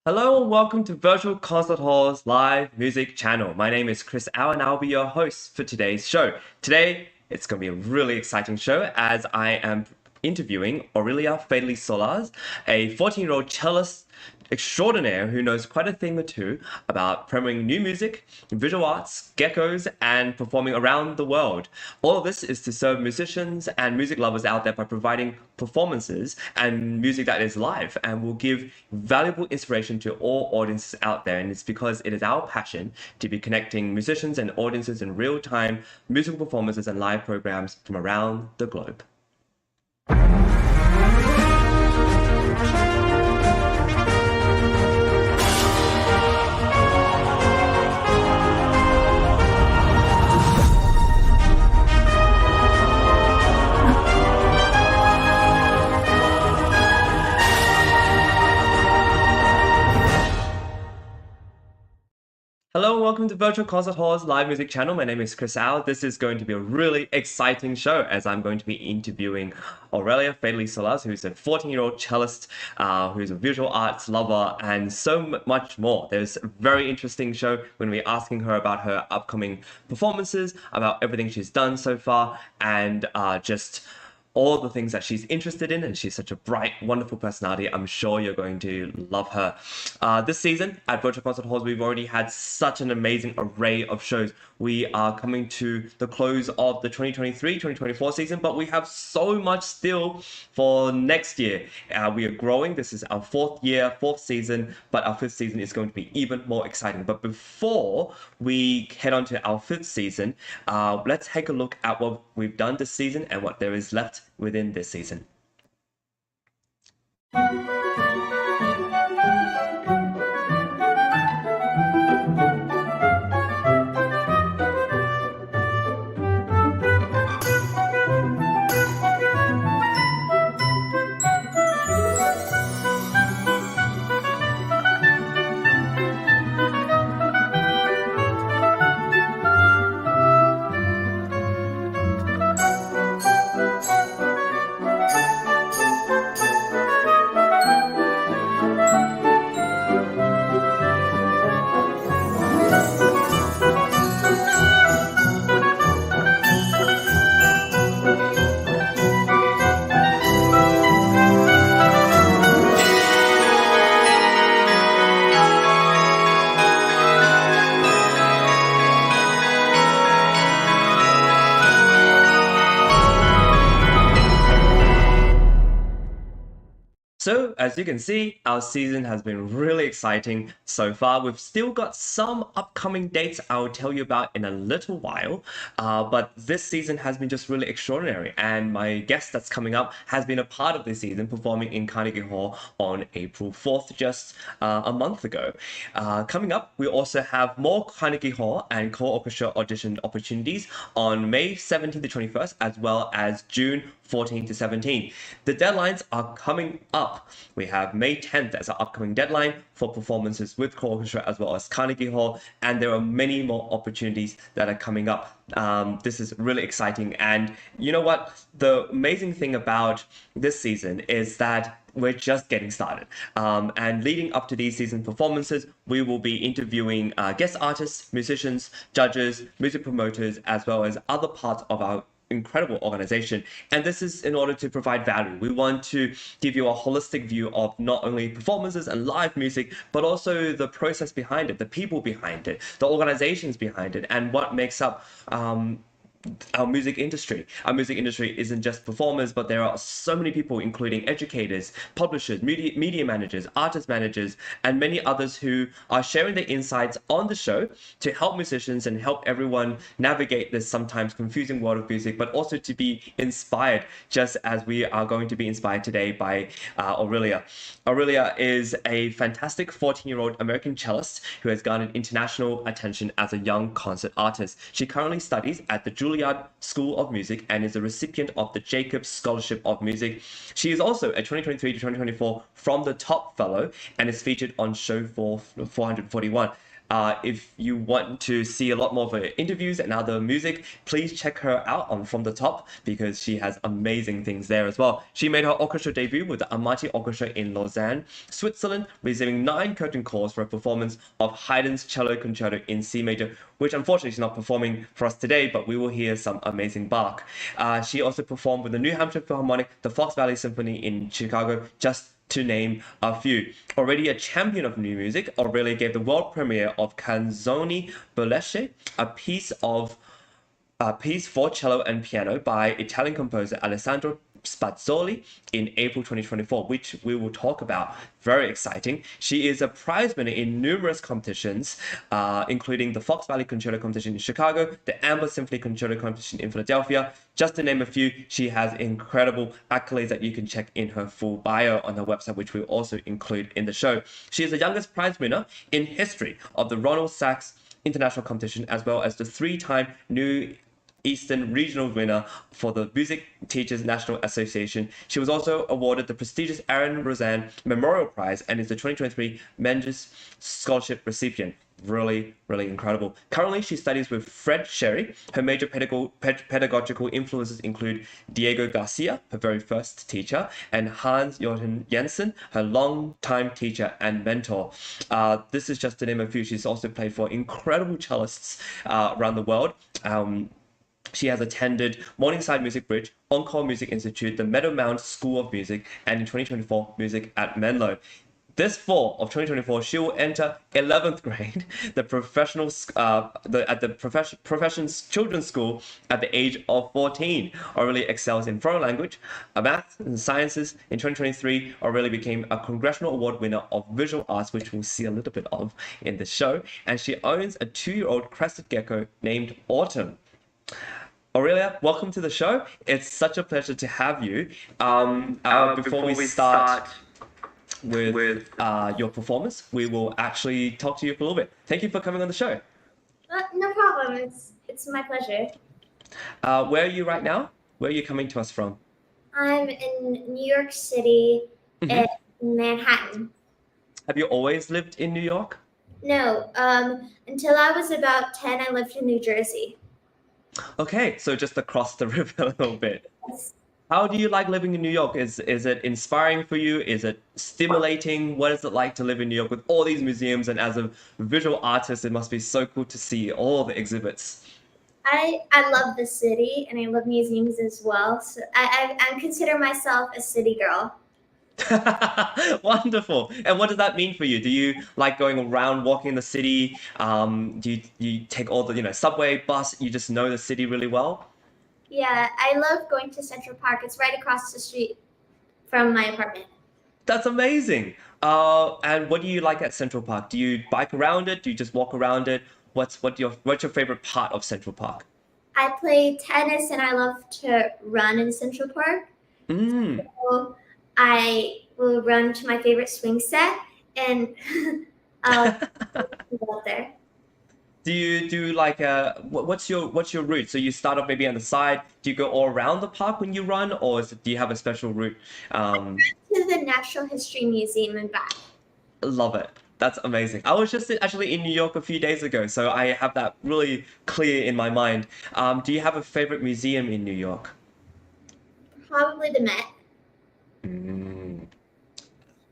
Hello and welcome to Virtual Concert Hall's live music channel. My name is Chris Au and I'll be your host for today's show. Today, it's going to be a really exciting show as I am interviewing Aurelia Faidley-Solars, a 14-year-old cellist extraordinaire who knows quite a thing or two about premiering new music, visual arts, geckos, and performing around the world. All of this is to serve musicians and music lovers out there by providing performances and music that is live and will give valuable inspiration to all audiences out there. And it's because it is our passion to be connecting musicians and audiences in real-time musical performances and live programs from around the globe. Hello and welcome to Virtual Concert Hall's live music channel. My name is Chris Au. This is going to be a really exciting show as I'm going to be interviewing Aurelia Faidley-Solars, who's a 14-year-old cellist, who's a visual arts lover, and so much more. There's a very interesting show. We're going to be asking her about her upcoming performances, about everything she's done so far, and just all the things that she's interested in, and she's such a bright, wonderful personality. I'm sure you're going to love her. This season at Virtual Concert Halls, we've already had such an amazing array of shows. We are coming to the close of the 2023-2024 season, but we have so much still for next year. We are growing. This is our fourth season, but our fifth season is going to be even more exciting. But before we head on to our fifth season, let's take a look at what we've done this season and what there is left within this season. So, as you can see, our season has been really exciting so far. We've still got some upcoming dates I'll tell you about in a little while, but this season has been just really extraordinary, and my guest that's coming up has been a part of this season, performing in Carnegie Hall on April 4th, just a month ago. Coming up, we also have more Carnegie Hall and co-orchestra audition opportunities on May 17th to 21st, as well as June 14 to 17. The deadlines are coming up. We have May 10th as our upcoming deadline for performances with co-orchestra as well as Carnegie Hall, and there are many more opportunities that are coming up. This is really exciting, and you know what? The amazing thing about this season is that we're just getting started. And leading up to these season performances, we will be interviewing guest artists, musicians, judges, music promoters, as well as other parts of our incredible organization, and this is in order to provide value. We want to give you a holistic view of not only performances and live music, but also the process behind it, the people behind it, the organizations behind it, and what makes up our music industry. Our music industry isn't just performers, but there are so many people, including educators, publishers, media managers, artist managers, and many others who are sharing their insights on the show to help musicians and help everyone navigate this sometimes confusing world of music, but also to be inspired, just as we are going to be inspired today by Aurelia. Aurelia is a fantastic 14-year-old American cellist who has garnered international attention as a young concert artist. She currently studies at the Juilliard School of Music and is a recipient of the Jacobs Scholarship of Music. She is also a 2023 to 2024 From the Top Fellow and is featured on show 441. If you want to see a lot more of her interviews and other music, please check her out on From the Top because she has amazing things there as well. She made her orchestra debut with the Amati Orchestra in Lausanne, Switzerland, receiving 9 curtain calls for a performance of Haydn's Cello Concerto in C major, which unfortunately she's not performing for us today, but we will hear some amazing Bach. She also performed with the New Hampshire Philharmonic, the Fox Valley Symphony in Chicago, just to name a few. Already a champion of new music, Aurelia gave the world premiere of Canzoni Burlesche, a piece for cello and piano by Italian composer Alessandro Spazzoli in April 2024, which we will talk about. Very exciting. She is a prize winner in numerous competitions, including the Fox Valley Concerto competition in Chicago, the Amber Symphony Concerto competition in Philadelphia. Just to name a few, she has incredible accolades that you can check in her full bio on her website, which we'll also include in the show. She is the youngest prize winner in history of the Ronald Sachs International Competition, as well as the 3-time New Eastern Regional winner for the Music Teachers National Association. She was also awarded the prestigious Aaron Roseanne Memorial Prize and is the 2023 Mendes Scholarship recipient. Really, really incredible. Currently, she studies with Fred Sherry. Her major pedagogical influences include Diego Garcia, her very first teacher, and Hans Jochen Jensen, her long-time teacher and mentor. This is just to name a few. She's also played for incredible cellists around the world. She has attended Morningside Music Bridge, Encore Music Institute, the Meadowmount School of Music, and in 2024, music at Menlo. This fall of 2024, she will enter 11th grade, at the professions children's school at the age of 14. Aurelia excels in foreign language, math, and sciences. In 2023, Aurelia became a Congressional Award winner of Visual Arts, which we'll see a little bit of in the show. And she owns a 2-year-old crested gecko named Autumn. Aurelia, welcome to the show. It's such a pleasure to have you. Before we start with your performance, we will actually talk to you for a little bit. Thank you for coming on the show. No problem. It's my pleasure. Where are you right now? Where are you coming to us from? I'm in New York City, in Manhattan. Have you always lived in New York? No, until I was about 10, I lived in New Jersey. Okay, so just across the river a little bit. Yes. How do you like living in New York? Is it inspiring for you? Is it stimulating? What is it like to live in New York with all these museums? And as a visual artist, it must be so cool to see all the exhibits. I love the city, and I love museums as well. So I consider myself a city girl. Wonderful. And what does that mean for you? Do you like going around walking the city? Do you take all the, subway, bus? You just know the city really well? Yeah, I love going to Central Park. It's right across the street from my apartment. That's amazing. And what do you like at Central Park? Do you bike around it? Do you just walk around it? What's your favorite part of Central Park? I play tennis, and I love to run in Central Park. So I will run to my favorite swing set, and I'll go out there. Do you do like what's your route? So you start off maybe on the side. Do you go all around the park when you run, or do you have a special route? To the Natural History Museum and back. Love it. That's amazing. I was just actually in New York a few days ago, so I have that really clear in my mind. Do you have a favorite museum in New York? Probably the Met.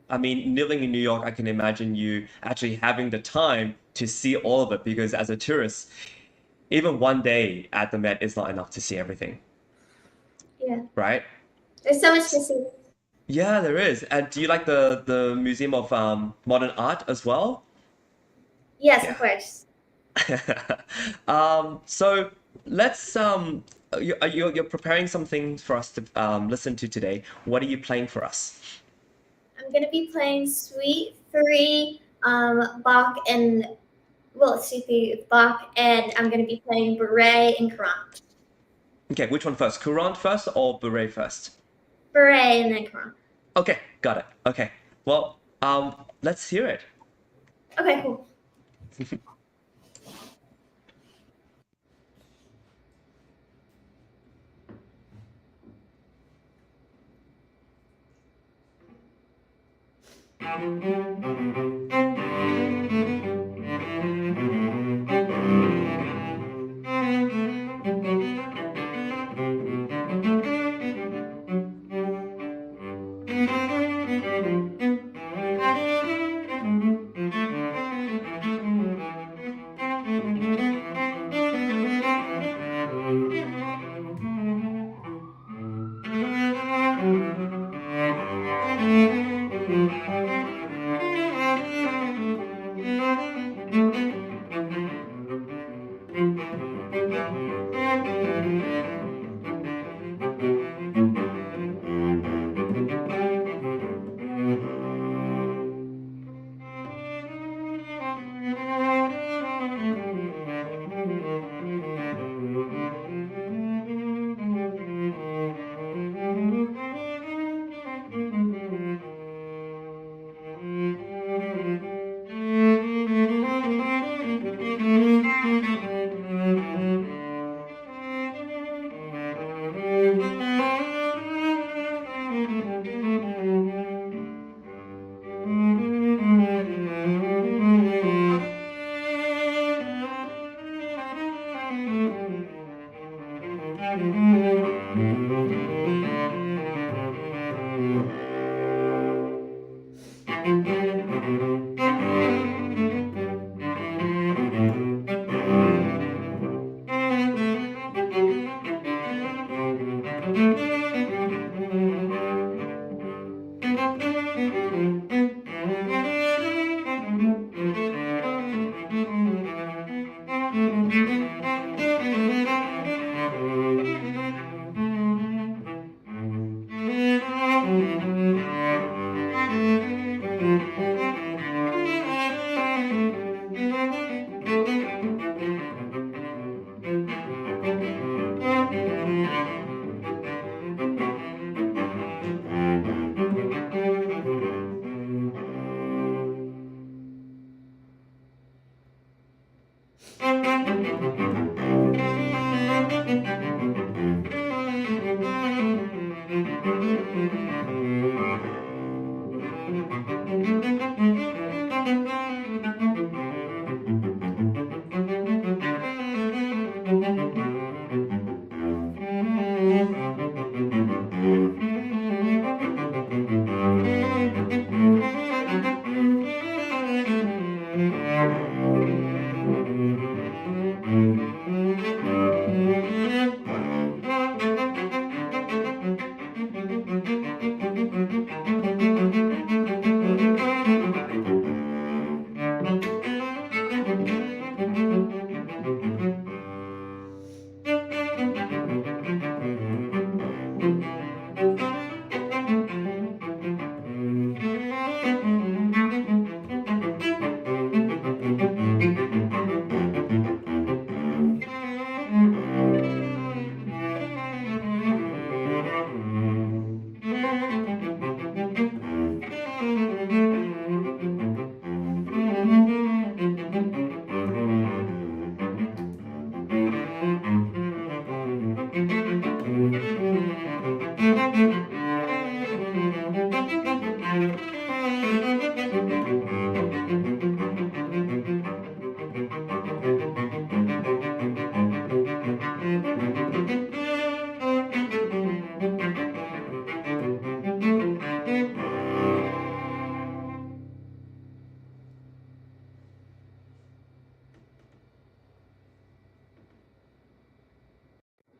I mean, living in New York, I can imagine you actually having the time to see all of it because as a tourist, even one day at the Met is not enough to see everything. Yeah. Right? There's so much to see. Yeah, there is. And do you like the Museum of Modern Art as well? Yes, of course. So let's you're preparing some things for us to listen to today. What are you playing for us? I'm gonna be playing Suite 3, Bach and Suite 3 Bach, and I'm gonna be playing Bourrée and Courant. Okay, which one first? Courant first or Bourrée first? Bourrée and then Courant. Okay, got it. Okay, well, let's hear it. Okay, cool.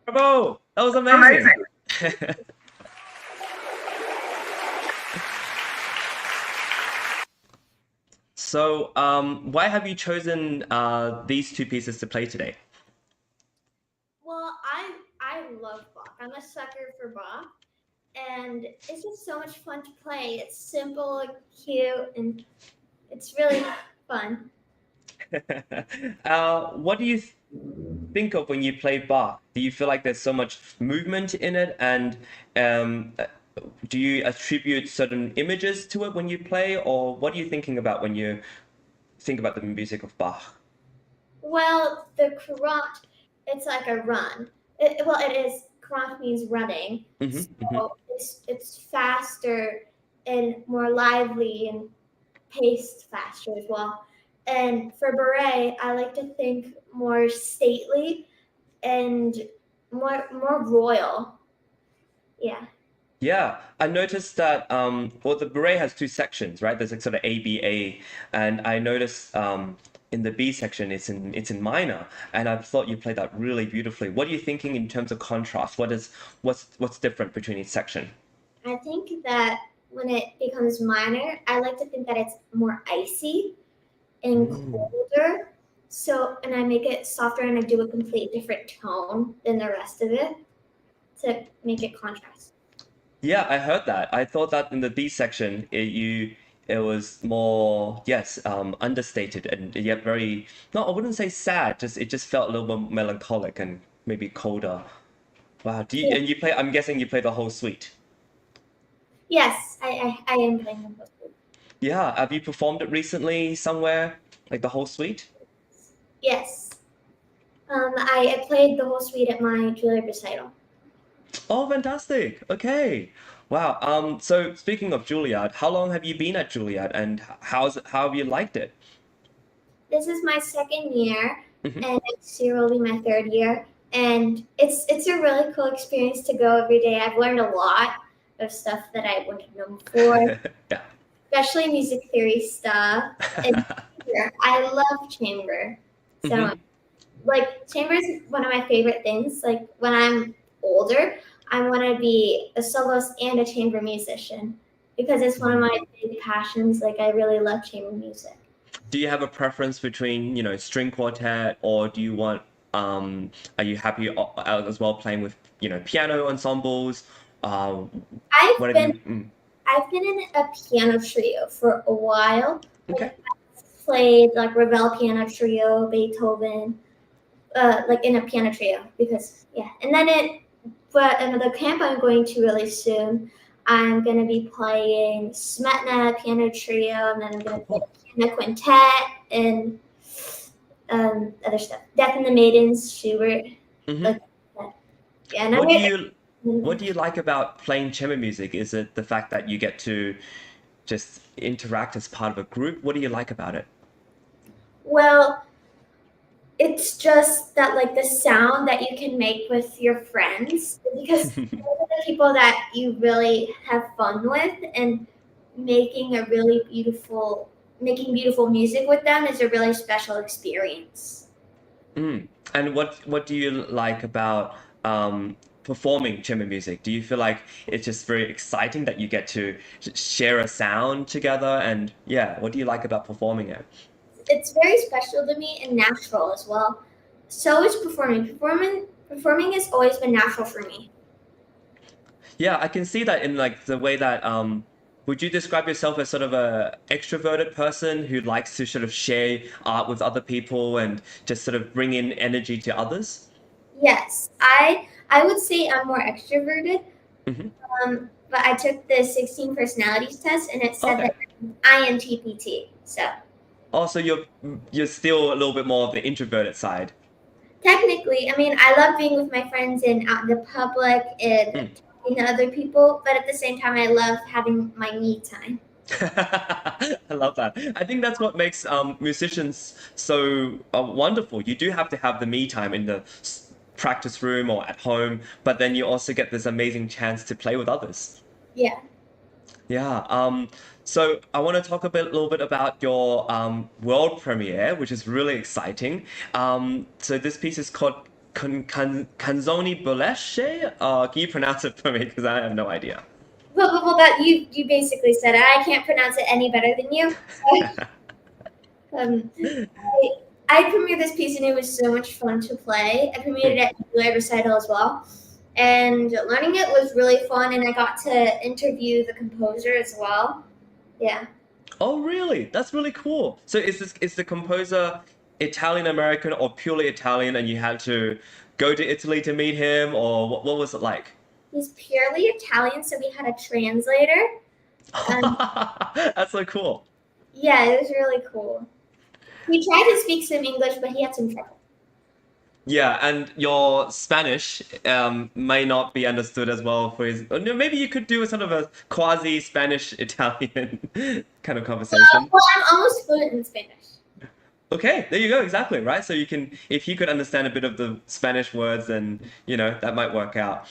Bravo! That was amazing. So, why have you chosen these two pieces to play today? Well, I love Bach. I'm a sucker for Bach, and it's just so much fun to play. It's simple, cute, and it's really fun. What do you think of when you play Bach? Do you feel like there's so much movement in it, and do you attribute certain images to it when you play, or what are you thinking about when you think about the music of Bach? Well, the Courant, it's like a run. It is. Courant means running, so it's faster and more lively and paced faster as well. And for Beret, I like to think more stately and more royal. Yeah. Yeah, I noticed that well, the beret has two sections, right? There's like sort of A, B, A, and I noticed in the B section it's in minor, and I thought you played that really beautifully. What are you thinking in terms of contrast? What's different between each section? I think that when it becomes minor, I like to think that it's more icy and Mm. colder. So, and I make it softer and I do a completely different tone than the rest of it to make it contrast. Yeah, I heard that. I thought that in the B section, it was more, yes, understated and yet very, no, I wouldn't say sad, just it just felt a little more melancholic and maybe colder. Wow, Yeah. and you play, I'm guessing you play the whole suite. Yes, I am playing them both. Yeah, have you performed it recently somewhere? Like the whole suite? Yes. I played the whole suite at my Juilliard recital. Oh, fantastic. Okay. Wow. So speaking of Juilliard, how long have you been at Juilliard and how have you liked it? This is my second year, Hmm. and next year will be my third year. And it's a really cool experience to go every day. I've learned a lot of stuff that I wouldn't have known before, Yeah. especially music theory stuff. And chamber. I love chamber. So Hmm. like chamber is one of my favorite things. Like when I'm older, I want to be a soloist and a chamber musician because it's one of my big passions. Like I really love chamber music. Do you have a preference between, string quartet or do you want are you happy as well playing with, piano ensembles? I've What have been you I've been in a piano trio for a while. Okay. Like I've played like Ravel piano trio, Beethoven, like in a piano trio because yeah. And then but another camp I'm going to really soon. I'm gonna be playing Smetana piano trio, and then I'm gonna play Cool. piano quintet and other stuff. Death and the Maidens, Schubert, Hmm. like that. Yeah, and I'm What do gonna. you what do you like about playing chamber music? Is it the fact that you get to just interact as part of a group? What do you like about it? Well, it's just that like the sound that you can make with your friends because those are the people that you really have fun with and making beautiful music with them is a really special experience. Mm. And what do you like about performing chamber music? Do you feel like it's just very exciting that you get to share a sound together? And yeah, what do you like about performing it? It's very special to me and natural as well. So is performing has always been natural for me. Yeah, I can see that in like the way that would you describe yourself as sort of a extroverted person who likes to sort of share art with other people and just sort of bring in energy to others? Yes, I would say I'm more extroverted. Hmm. But I took the 16 personalities test and it said that Okay. I'm INTPT. So Also, you're still a little bit more of the introverted side. technically, I mean, I love being with my friends and out in the public and Mm. talking to other people, but at the same time, I love having my me time. I love that. I think that's what makes musicians so wonderful. You do have to have the me time in the practice room or at home, but then you also get this amazing chance to play with others. Yeah. Yeah. So I want to talk little bit about your world premiere, which is really exciting. So this piece is called Canzoni Burlesche. Can you pronounce it for me? Because I have no idea. Well, that you basically said it. I can't pronounce it any better than you. Um, I premiered this piece and it was so much fun to play. I premiered it at the recital as well. And learning it was really fun, and I got to interview the composer as well. Yeah. Oh, really? That's really cool. So is the composer Italian American or purely Italian, and you had to go to Italy to meet him, or what was it like? He's purely Italian, so we had a translator. Um, That's so cool. yeah, it was really cool. He tried to speak some English, but he had some trouble. Yeah, and your Spanish may not be understood as well for his. Or no, maybe you could do a sort of a quasi Spanish Italian kind of conversation. Well, I'm almost fluent in Spanish. Okay, there you go, exactly, right? So you can, if you could understand a bit of the Spanish words, then, that might work out.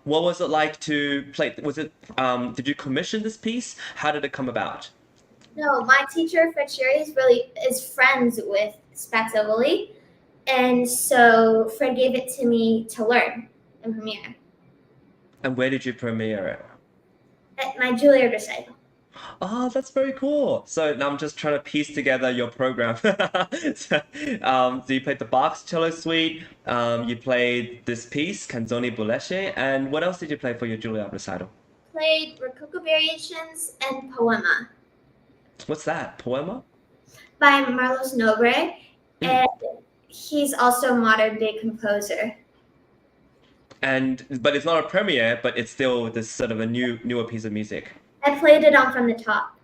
What was it like to play? Did you commission this piece? How did it come about? No, my teacher Fred Sherry is friends with Spazzoli, and so Fred gave it to me to learn and premiere And where did you premiere it? at my Juilliard recital. Oh, that's very cool. So now I'm just trying to piece together your program. So, so you played the Bach's Cello Suite, you played this piece, Canzoni Burlesche, and what else did you play for your Juilliard recital? Played Rococo Variations and Poema What's that? Poema? by Marlos Nobre, Mm. and he's also a modern day composer. But it's not a premiere, but it's still this sort of a newer piece of music. I played it on From the Top.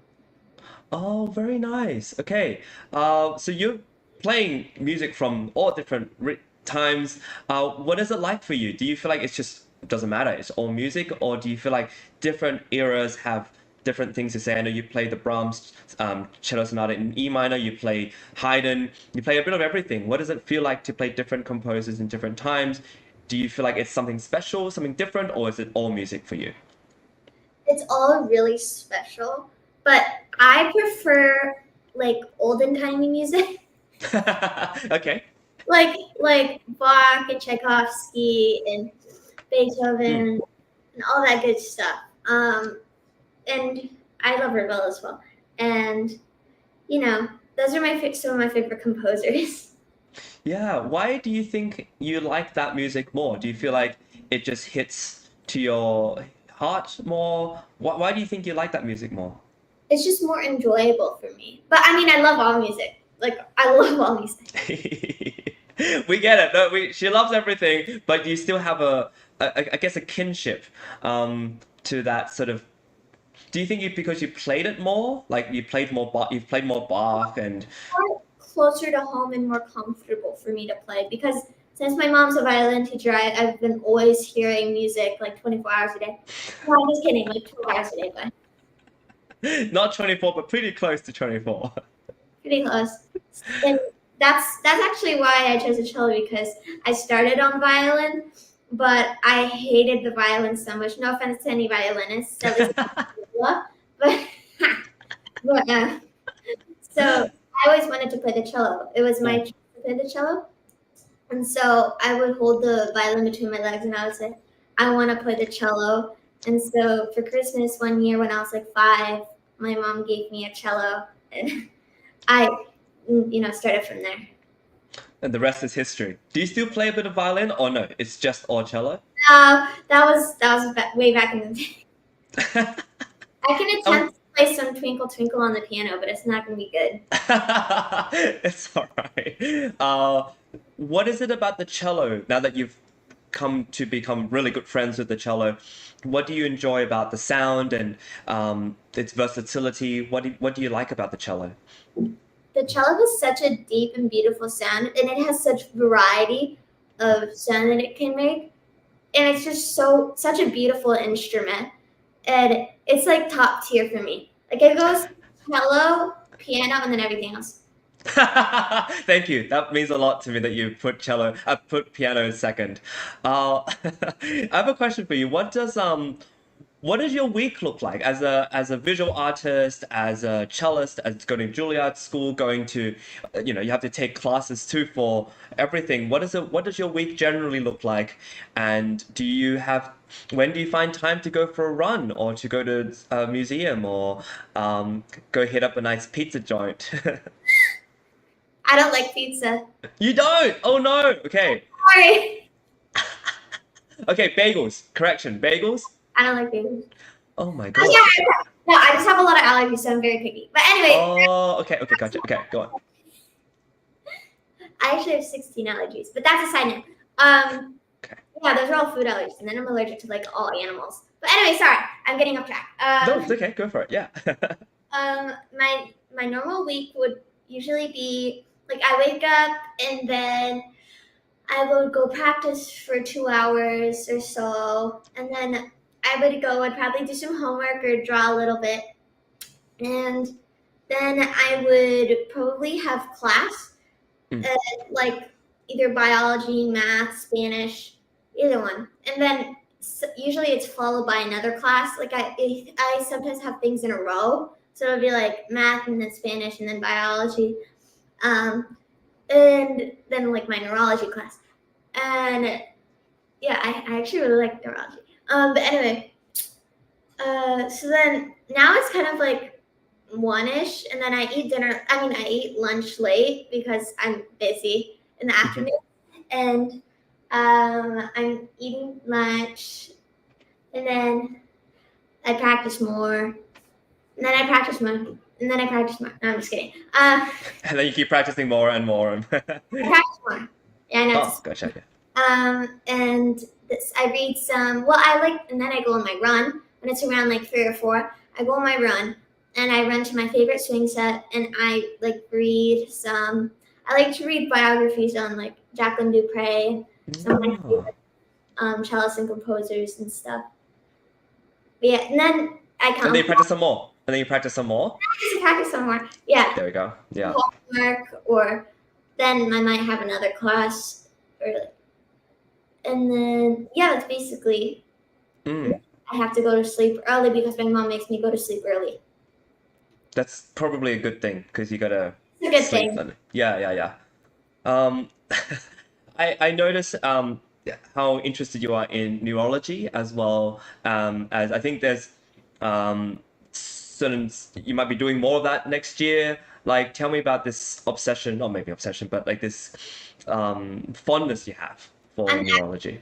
Oh, very nice. Okay. So you're playing music from all different times. What is it like for you? Do you feel like it's just doesn't matter, it's all music, or do you feel like different eras have different things to say? I know you play the Brahms cello sonata in E minor, you play Haydn, you play a bit of everything. What does it feel like to play different composers in different times? Do you feel like it's something special, something different, or is it all music for you? It's all really special, but I prefer like olden timey music. Okay. like Bach and Tchaikovsky and Beethoven and all that good stuff. And I love Ravel as well. And those are some of my favorite composers. Yeah, why do you think you like that music more? Do you feel like it just hits to your heart more? Why do you think you like that music more? It's just more enjoyable for me. But I mean, I love all music. Like I love all music. We get it. No, she loves everything, but you still have I guess a kinship to that sort of. Do you think because you played it more, like you've played more Bach and More closer to home and more comfortable for me to play because since my mom's a violin teacher, I've been always hearing music like 24 hours a day. No, I'm just kidding, like 12 hours a day, but not 24, but pretty close to 24. pretty close. And that's actually why I chose a cello because I started on violin, but I hated the violin so much. No offense to any violinists, at least, but but so I always wanted to play the cello. It was my choice to play the cello, and so I would hold the violin between my legs, and I would say, "I want to play the cello." And so for Christmas one year when I was like 5, my mom gave me a cello, and I started from there. And the rest is history. Do you still play a bit of violin, or no? It's just all cello. That was way back in the day. I can attempt to play some Twinkle Twinkle on the piano, but it's not going to be good. It's all right. What is it about the cello now that you've come to become really good friends with the cello? What do you enjoy about the sound and its versatility? What do you like about the cello? The cello has such a deep and beautiful sound, and it has such variety of sound that it can make. And it's just such a beautiful instrument. And it's like top tier for me. Like it goes cello, piano, and then everything else. Thank you. That means a lot to me that you put put piano second. I have a question for you. What does your week look like as a visual artist, as a cellist, as going to Juilliard School, going to, you have to take classes too for everything. What does your week generally look like? And when do you find time to go for a run or to go to a museum or go hit up a nice pizza joint? I don't like pizza. You don't? Oh no. Okay. Sorry. Okay, bagels. Correction, bagels. I don't like bagels. Oh my god. Oh, yeah. No, I just have a lot of allergies, so I'm very picky. But anyway. Oh, okay, gotcha. Okay, go on. I actually have 16 allergies, but that's a side note. Okay. Yeah, those are all food allergies, and then I'm allergic to like all animals. But anyway, sorry, I'm getting off track. No, it's okay. Go for it. Yeah. My normal week would usually be like I wake up and then I would go practice for 2 hours or so, and then I'd probably do some homework or draw a little bit, and then I would probably have class, like either biology, math, Spanish, either one, and then usually it's followed by another class. Like I sometimes have things in a row, so it'll be like math and then Spanish and then biology, and then like my neurology class, and yeah, I actually really like neurology. But anyway, So then now it's kind of like one-ish, and then I eat dinner. I mean, I eat lunch late because I'm busy in the afternoon, and I'm eating lunch, and then I practice more, and then I practice more, and then I practice more. No, I'm just kidding. And then you keep practicing more and more. I practice more. Yeah, I know. Oh, gotcha. And I read some. Well, I like, and then I go on my run when it's around like 3 or 4. I go on my run, and I run to my favorite swing set, and I like read some. I like to read biographies on like Jacqueline Dupre, some of my favorite cellists and composers and stuff. But yeah, and then I come. And then you practice some more. And then you practice some more. I practice some more. Yeah. There we go. Yeah. Homework, or then I might have another class, and then yeah, that's basically. I have to go to sleep early because my mom makes me go to sleep early. That's probably a good thing because you gotta. It's a good thing. Yeah. I noticed how interested you are in neurology as well as I think there's certain you might be doing more of that next year. Like, tell me about this obsession, not maybe obsession, but like this fondness you have for neurology.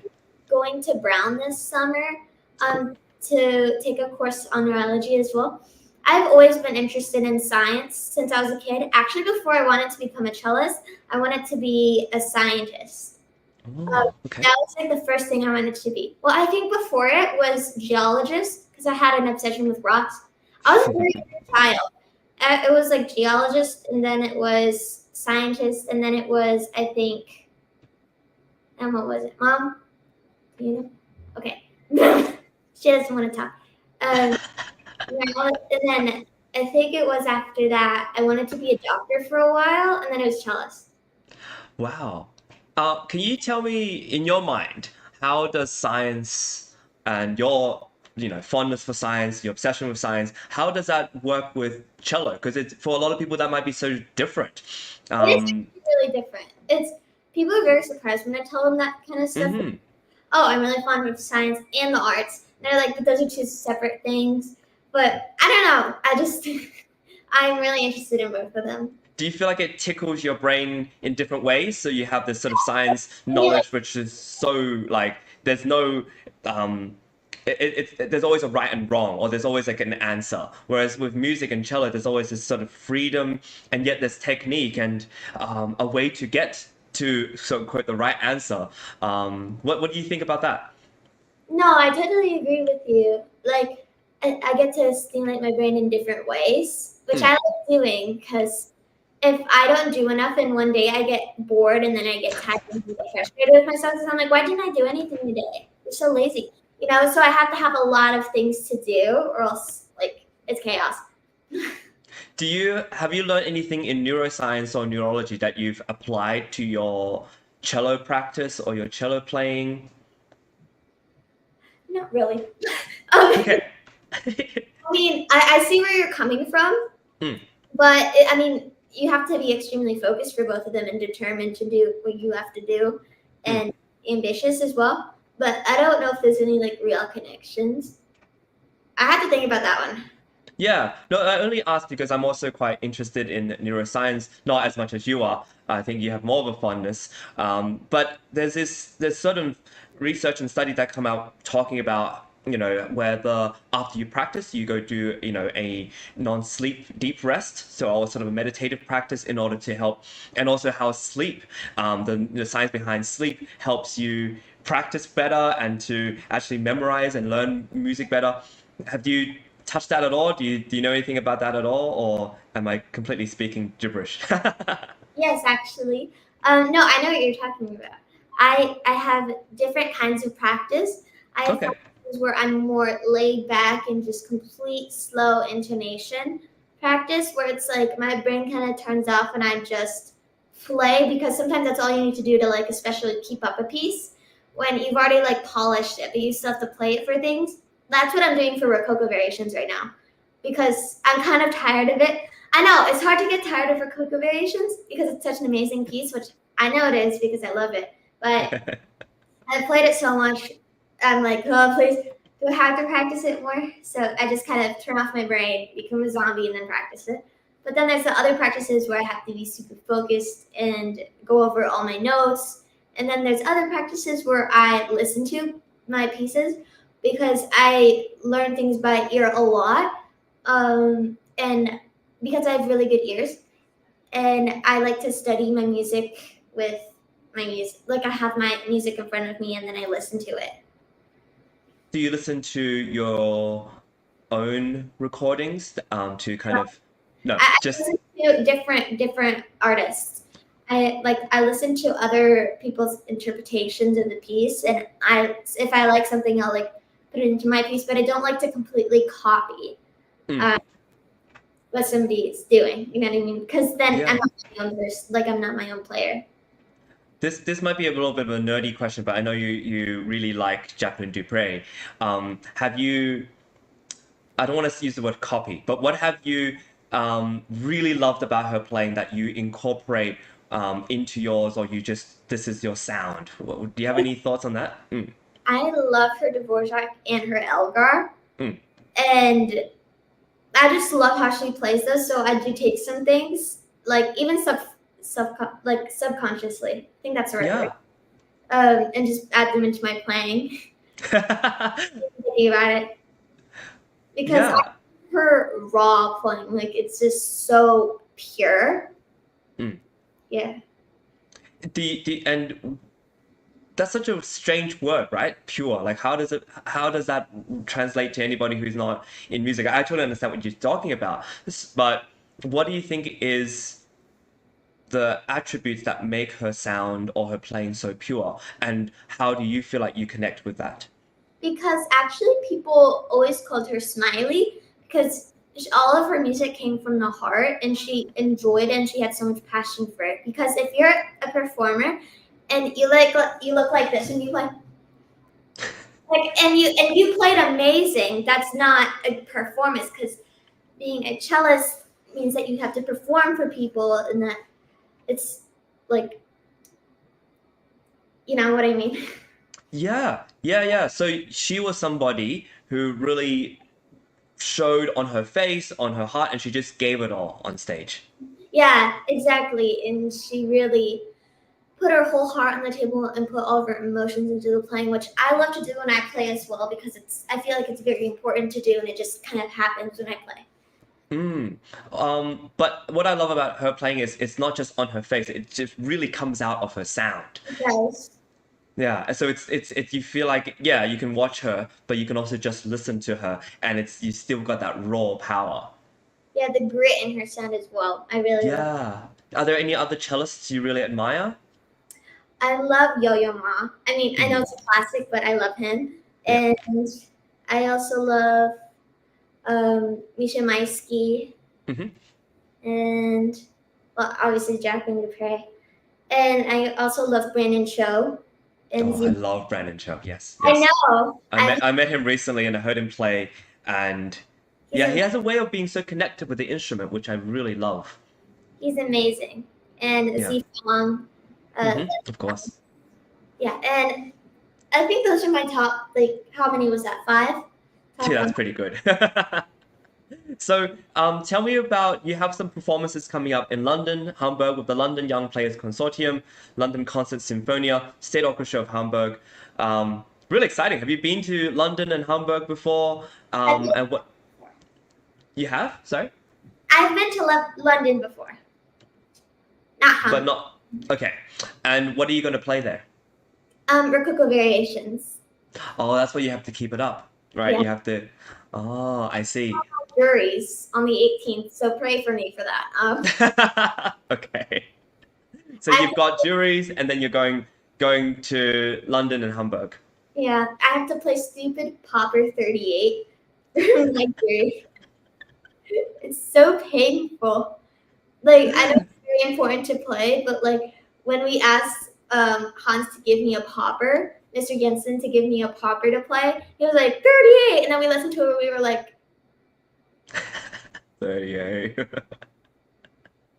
Going to Brown this summer to take a course on neurology as well. I've always been interested in science since I was a kid. Actually, before I wanted to become a cellist, I wanted to be a scientist. Okay. That was like the first thing I wanted to be. Well, I think before it was geologist because I had an obsession with rocks. I was a very good child. It was like geologist, and then it was scientist, and then it was, I think, and what was it? Mom? You know? Okay. She doesn't want to talk. And then I think it was after that, I wanted to be a doctor for a while, and then it was cellist. Wow. Can you tell me, in your mind, how does science and your fondness for science, your obsession with science, how does that work with cello? Because it's for a lot of people that might be so different. It is really different. People are very surprised when I tell them that kind of stuff. Oh, I'm really fond of science and the arts. And they're like, but those are two separate things. But I don't know. I'm really interested in both of them. Do you feel like it tickles your brain in different ways? So you have this sort of science knowledge, which is so like, there's no, there's always a right and wrong, or there's always like an answer. Whereas with music and cello, there's always this sort of freedom, and yet there's technique and a way to get to, so quote, the right answer. What do you think about that? No, I totally agree with you. Like, I get to stimulate my brain in different ways, which I like doing because if I don't do enough and one day I get bored and then I get tired and get frustrated with myself because I'm like, why didn't I do anything today? You're so lazy. So I have to have a lot of things to do or else like it's chaos. Have you learned anything in neuroscience or neurology that you've applied to your cello practice or your cello playing? Not really. Okay. I mean, I see where you're coming from, but you have to be extremely focused for both of them and determined to do what you have to do and ambitious as well. But I don't know if there's any like real connections. I have to think about that one. Yeah, no, I only asked because I'm also quite interested in neuroscience, not as much as you are. I think you have more of a fondness. But there's certain research and studies that come out talking about, where after you practice, you go do, a non-sleep deep rest. So sort of a meditative practice in order to help, and also how sleep, the science behind sleep helps you practice better and to actually memorize and learn music better. Have you touched that at all? Do you know anything about that at all, or am I completely speaking gibberish? Yes, actually. No, I know what you're talking about. I have different kinds of practice. I have practices where I'm more laid back and just complete slow intonation practice, where it's like my brain kind of turns off and I just play, because sometimes that's all you need to do to like especially keep up a piece when you've already like polished it, but you still have to play it for things. That's what I'm doing for Rococo Variations right now, because I'm kind of tired of it. I know it's hard to get tired of Rococo Variations because it's such an amazing piece, which I know it is because I love it. But I've played it so much, I'm like, oh, please I have to practice it more. So I just kind of turn off my brain, become a zombie, and then practice it. But then there's the other practices where I have to be super focused and go over all my notes. And then there's other practices where I listen to my pieces because I learn things by ear a lot. And because I have really good ears, and I like to study my music with my music. Like I have my music in front of me and then I listen to it. Do you listen to your own recordings to kind of I just listen to different artists. I listen to other people's interpretations of the piece, and if I like something, I'll like put it into my piece. But I don't like to completely copy what somebody's doing. You know what I mean? Because then I'm not my own person. Like I'm not my own player. This might be a little bit of a nerdy question, but I know you really like Jacqueline Dupre. Have you? I don't want to use the word copy, but what have you really loved about her playing that you incorporate into yours, or you just this is your sound? Do you have any thoughts on that? I love her Dvorak and her Elgar, and I just love how she plays those. So I do take some things, like even subconsciously. I think that's the right word. And just add them into my playing. Thinking about it, because her raw playing, like it's just so pure. Yeah. And that's such a strange word, right? Pure. Like how does that translate to anybody who's not in music? I totally understand what you're talking about, but what do you think is the attributes that make her sound or her playing so pure, and how do you feel like you connect with that? Because actually people always called her Smiley because all of her music came from the heart and she enjoyed it and she had so much passion for it. Because if you're a performer and you look like this and you play and you played amazing, that's not a performance, because being a cellist means that you have to perform for people, and that it's like, you know what I mean? Yeah. So she was somebody who really showed on her face, on her heart, and she just gave it all on stage. Yeah, exactly. And she really put her whole heart on the table and put all of her emotions into the playing, which I love to do when I play as well, because I feel like it's very important to do, and it just kind of happens when I play. But what I love about her playing is it's not just on her face; it just really comes out of her sound. It does. Yeah, so it's you feel like you can watch her, but you can also just listen to her, and you still got that raw power. Yeah, the grit in her sound as well. I really love. Are there any other cellists you really admire? I love Yo-Yo Ma. I mean, I know it's a classic, but I love him. And I also love Misha Maisky. And well, obviously Jacqueline Dupre. And I also love Brandon Cho. I love Brandon Cho. Yes. I know. I met him recently and I heard him play, and he has a way of being so connected with the instrument, which I really love. He's amazing. And Zifang. Of course. Yeah, and I think those are my top, like, how many was that? 5? That's pretty good. So tell me about, you have some performances coming up in London, Hamburg, with the London Young Players Consortium, London Concert Sinfonia, State Orchestra of Hamburg. Really exciting. Have you been to London and Hamburg before? And what you have? Sorry? I've been to London before. Not Hamburg. But not, okay. And what are you going to play there? Rococo Variations. Oh, that's why you have to keep it up, right? Yeah. You have to, I see. Juries on the 18th, so pray for me for that. Okay. So you've got juries, and then you're going to London and Hamburg. Yeah, I have to play stupid Popper 38 my jury. It's so painful. Like, I know it's very important to play, but like when we asked Hans to give me a Popper, Mr. Jensen to give me a Popper to play, he was like 38, and then we listened to it, and we were like 38.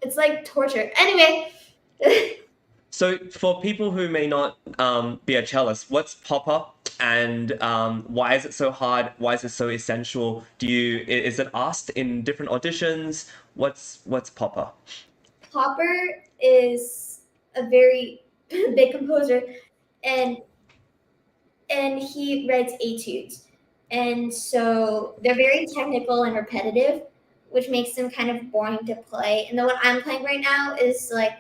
It's like torture. Anyway. So for people who may not be a cellist, what's Popper And why is it so hard? Why is it so essential? Is it asked in different auditions? What's Popper? Popper is a very big composer, and he writes etudes, and so they're very technical and repetitive, which makes them kind of boring to play. And the one I'm playing right now is like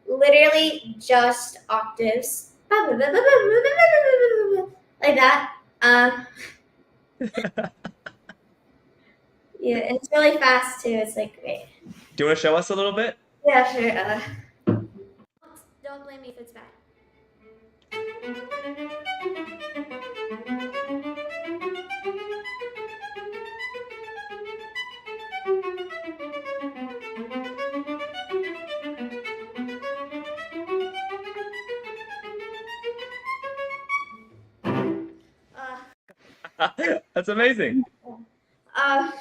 literally just octaves, like that. Yeah, and it's really fast too. It's like, wait. Do you want to show us a little bit? Yeah, sure. Don't blame me if it's bad. That's amazing. But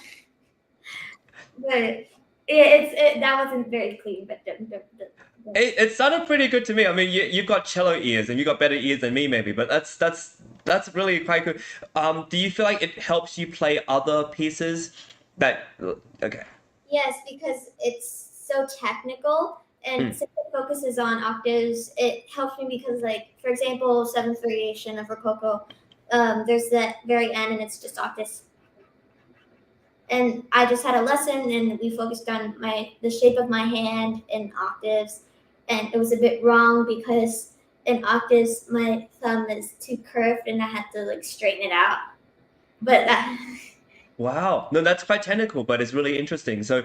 that wasn't very clean, but It sounded pretty good to me. I mean, you've got cello ears, and you've got better ears than me, maybe. But that's really quite good. Do you feel like it helps you play other pieces? Okay. Yes, because it's so technical, and since it focuses on octaves, it helps me because, like, for example, seventh variation of Rococo, there's that very end, and it's just octaves. And I just had a lesson, and we focused on the shape of my hand in octaves, and it was a bit wrong because in octaves my thumb is too curved, and I had to like straighten it out. But Wow, no, that's quite technical, but it's really interesting. So,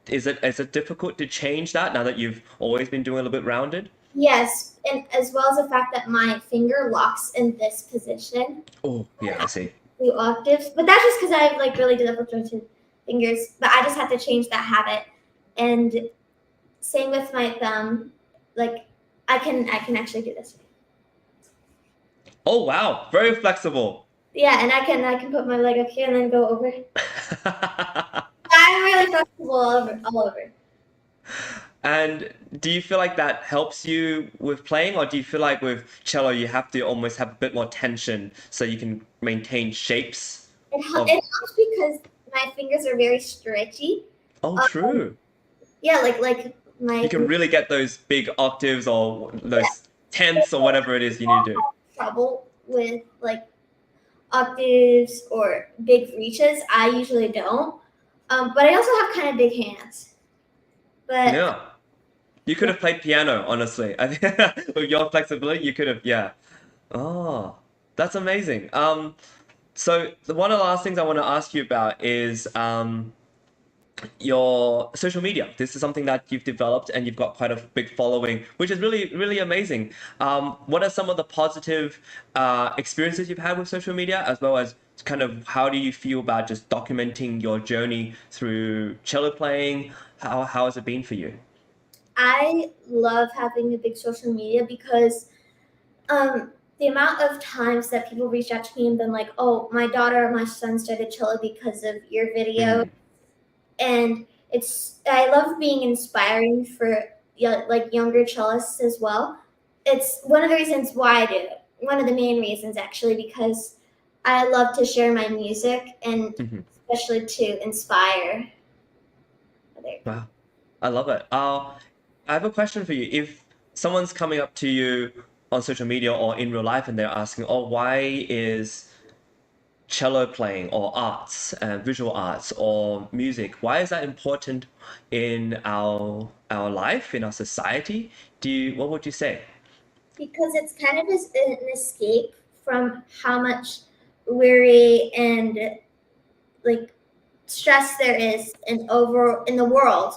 is it difficult to change that now that you've always been doing a little bit rounded? Yes, and as well as the fact that my finger locks in this position. Oh, yeah, I see. 2 octaves, but that's just because I have like really difficult fingers. But I just have to change that habit. And same with my thumb, like I can actually do this. Oh wow, very flexible. Yeah, and I can put my leg up here and then go over. I'm really flexible all over. And do you feel like that helps you with playing, or do you feel like with cello you have to almost have a bit more tension so you can maintain shapes? It helps because my fingers are very stretchy. Oh, true. Yeah, like my. You can really get those big octaves or those tenths or whatever it is you need to do. Trouble with like octaves or big reaches. I usually don't. But I also have kind of big hands. But yeah, you could have played piano, honestly. I think with your flexibility, you could have. Yeah. Oh, that's amazing. So one of the last things I want to ask you about is your social media. This is something that you've developed and you've got quite a big following, which is really, really amazing. What are some of the positive experiences you've had with social media, as well as kind of how do you feel about just documenting your journey through cello playing? How has it been for you? I love having a big social media because the amount of times that people reach out to me and been like, oh, my daughter or my son started cello because of your video. And I love being inspiring for like younger cellists as well. It's one of the reasons why I do it. One of the main reasons, actually, because I love to share my music and especially to inspire others. Wow, I love it. I have a question for you. If someone's coming up to you on social media or in real life and they're asking, oh, why is cello playing or arts, visual arts or music, why is that important in our life, in our society? What would you say? Because it's kind of an escape from how much worry and like stress there is in the world,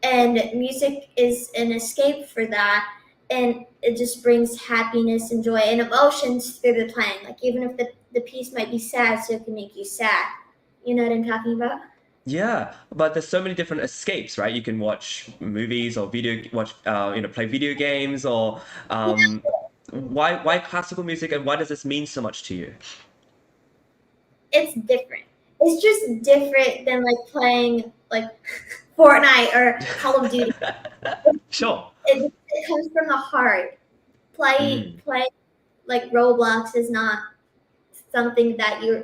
and music is an escape for that, and it just brings happiness and joy and emotions through the playing. Like even if the piece might be sad, so it can make you sad. You know what I'm talking about? Yeah, but there's so many different escapes, right? You can watch movies or play video games, or why classical music, and why does this mean so much to you? It's different. It's just different than like playing like Fortnite or Call of Duty. Sure. It comes from the heart. Play like Roblox is not something that you're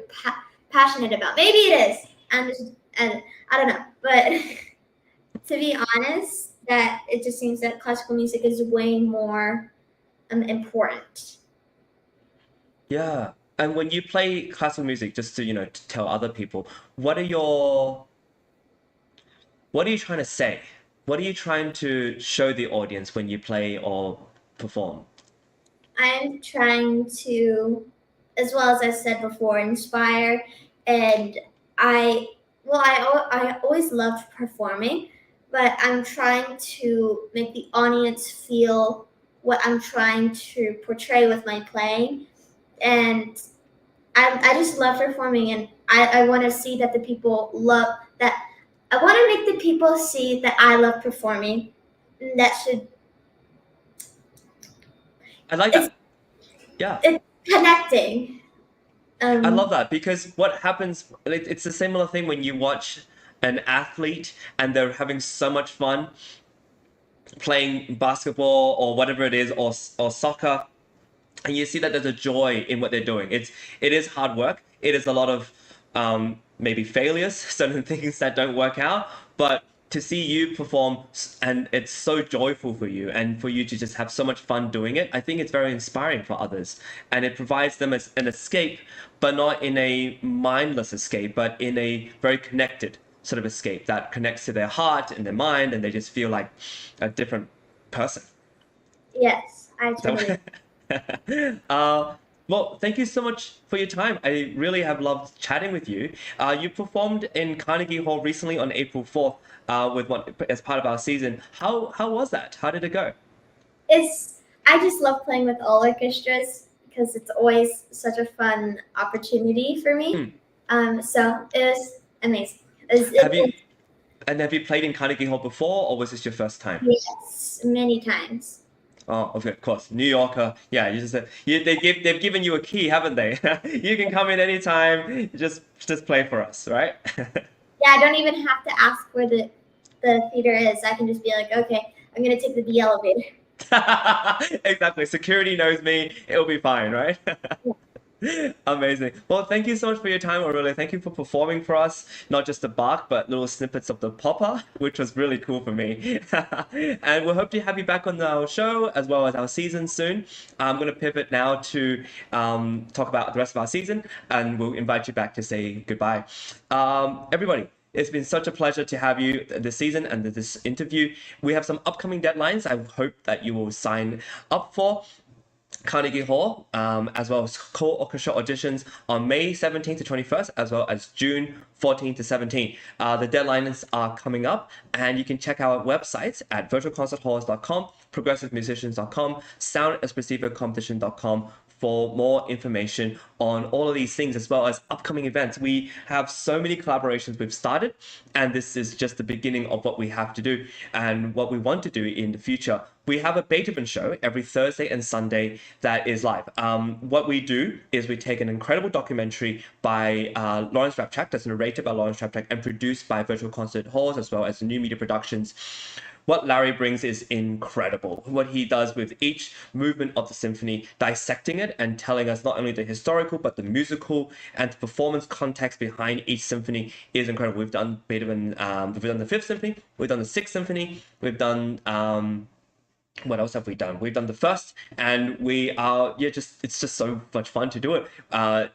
passionate about. Maybe it is, and I don't know, but to be honest, that it just seems that classical music is way more important. Yeah. And when you play classical music, just to, to tell other people, what are you trying to say? What are you trying to show the audience when you play or perform? I'm trying to, as well as I said before, inspire. And I always loved performing, but I'm trying to make the audience feel what I'm trying to portray with my playing. And I just love performing, and I want to see that the people love that. I want to make the people see that I love performing. And that should. I like that. Yeah. It's connecting. I love that because what happens, it's a similar thing when you watch an athlete and they're having so much fun playing basketball or whatever it is, or soccer, and you see that there's a joy in what they're doing. It is hard work. It is a lot of maybe failures, certain things that don't work out, but to see you perform and it's so joyful for you and for you to just have so much fun doing it, I think it's very inspiring for others, and it provides them as an escape, but not in a mindless escape, but in a very connected sort of escape that connects to their heart and their mind, and they just feel like a different person. Yes, I totally. Well, thank you so much for your time. I really have loved chatting with you. You performed in Carnegie Hall recently on April 4th as part of our season. How was that? How did it go? I just love playing with all orchestras because it's always such a fun opportunity for me. So it was amazing. Have you played in Carnegie Hall before, or was this your first time? Yes, many times. Oh, of course, New Yorker. Yeah, they've given you a key, haven't they? You can come in anytime. Just play for us, right? Yeah, I don't even have to ask where the theater is. I can just be like, okay, I'm gonna take the B elevator. Exactly. Security knows me. It'll be fine, right? Amazing. Well, thank you so much for your time, Aurelia. Thank you for performing for us, not just the bark, but little snippets of the popper, which was really cool for me. And we'll hope to have you back on our show as well as our season soon. I'm going to pivot now to talk about the rest of our season, and we'll invite you back to say goodbye. Everybody, it's been such a pleasure to have you this season and this interview. We have some upcoming deadlines I hope that you will sign up for. Carnegie Hall, as well as core orchestra auditions on May 17th to 21st, as well as June 14th to 17th. The deadlines are coming up, and you can check our websites at virtualconcerthalls.com, progressivemusicians.com, soundespressivocompetition.com for more information on all of these things, as well as upcoming events. We have so many collaborations we've started, and this is just the beginning of what we have to do and what we want to do in the future. We have a Beethoven show every Thursday and Sunday that is live. What we do is we take an incredible documentary by Lawrence Rapchak, that's narrated by Lawrence Rapchak and produced by Virtual Concert Halls, as well as the New Media Productions. What Larry brings is incredible. What he does with each movement of the symphony, dissecting it and telling us not only the historical, but the musical and the performance context behind each symphony is incredible. We've done Beethoven, we've done the Fifth Symphony, we've done the Sixth Symphony, we've done what else have we done? We've done the first, and we are it's just so much fun to do it.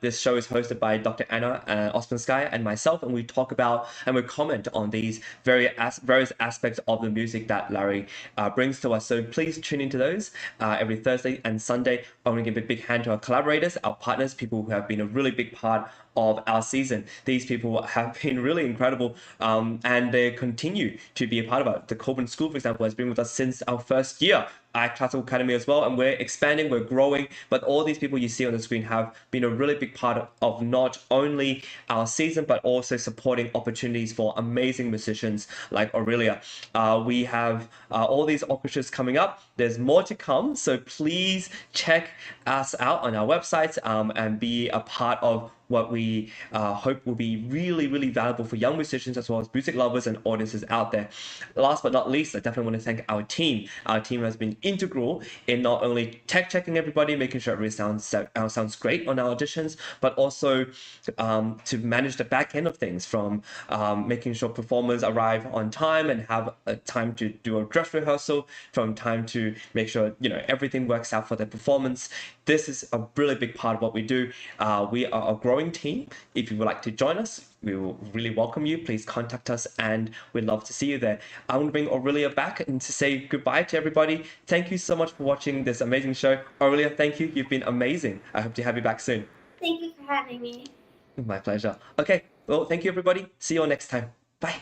This show is hosted by Dr. Anna Ospenskaya and myself, and we talk about and we comment on these various aspects of the music that Larry brings to us. So please tune into those every Thursday and Sunday. I want to give a big hand to our collaborators, our partners, people who have been a really big part of our season. These people have been really incredible, and they continue to be a part of it. The Coburn School, for example, has been with us since our first year at Classical Academy as well, and we're expanding, we're growing, but all these people you see on the screen have been a really big part of not only our season, but also supporting opportunities for amazing musicians like Aurelia. We have all these orchestras coming up. There's more to come, so please check us out on our websites and be a part of what we hope will be really, really valuable for young musicians as well as music lovers and audiences out there. Last but not least, I definitely want to thank our team. Our team has been integral in not only tech checking everybody, making sure everything sounds great on our auditions, but also to manage the back end of things, from making sure performers arrive on time and have a time to do a dress rehearsal, from time to make sure everything works out for their performance. This is a really big part of what we do. We are a growing team. If you would like to join us, we will really welcome you. Please contact us and we'd love to see you there. I want to bring Aurelia back and to say goodbye to everybody. Thank you so much for watching this amazing show. Aurelia, thank you. You've been amazing. I hope to have you back soon. Thank you for having me. My pleasure. Okay, well, thank you everybody. See you all next time. Bye.